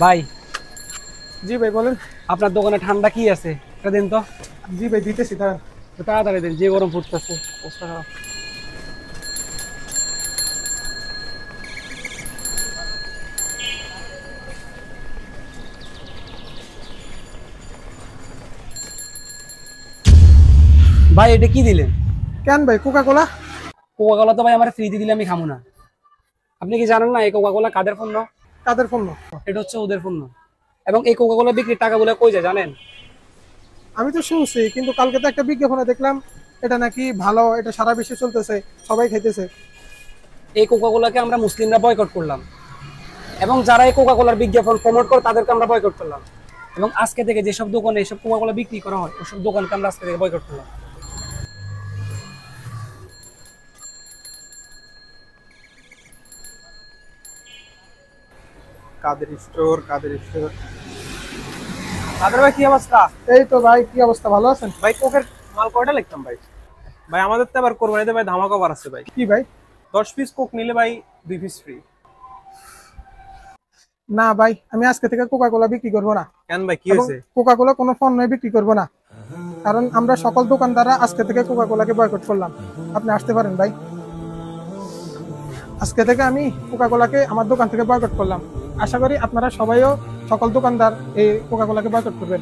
ভাই, জি ভাই বলেন। আপনার দোকানে ঠান্ডা কি আছে এটা দিন তো। জি ভাই দিতেছি দাঁড়ান। একটু তাড়াতাড়ি দিন, যে গরম পড়তেছে, অবস্থা খারাপ। ভাই এটা কি দিলেন? কেন ভাই কোকা কোলা? কোকা কোলা তো ভাই আমার ফ্রিতে দিলে আমি খামু না। আপনি কি জানেন না এই কোকা কোলা কাদের পণ্য? কাদের পণ্য? এটা হচ্ছে ওদের পণ্য। এবং এই কোকা কোলা বিক্রির টাকাগুলো কই যায় জানেন? আমি তো শুনছি, কিন্তু কালকে তো একটা বিজ্ঞাপনে দেখলাম এটা নাকি ভালো, এটা সারা বিশ্বে চলতেছে, সবাই খাইতেছে। এই কোকা কোলাকে আমরা মুসলিমরা বয়কট করলাম, এবং যারা এই কোকা কোলার বিজ্ঞাপন প্রমোট করে তাদেরকে আমরা বয়কট করলাম। এবং আজকে থেকে যেসব দোকানে এইসব কোকা কোলা বিক্রি করা হয় ওসব দোকানকে আমরা আজকে থেকে বয়কট করলাম। কাদের স্টোর, কাদের স্টোর। তাদের ভাই কি অবস্থা? এই তো ভাই, কি অবস্থা, ভালো আছেন? ভাই কোকের মাল কয়টা লিখতাম ভাই? ভাই আমাদের তো এবার কোরবানিতে ভাই ধামাকা অফার আছে ভাই। কি ভাই? 10 পিস কোক নিলে ভাই 2 পিস ফ্রি। না ভাই, আমি আজকে থেকে কোকা কোলা বিক্রি করবো না। কেন ভাই কি হয়েছে? কোকা কোলা কোনো পণ্য বিক্রি করবো না, কারণ আমরা সকল দোকানদাররা আজকে থেকে কোকা কোলাকে বয়কট করলাম। আপনি আসতে পারেন ভাই। আজকে থেকে আমি কোকা কোলাকে আমার দোকান থেকে বয়কট করলাম। আশা করি আপনারা সবাইও সকল দোকানদার এই কোকা কোলাকে বয়কট করবেন।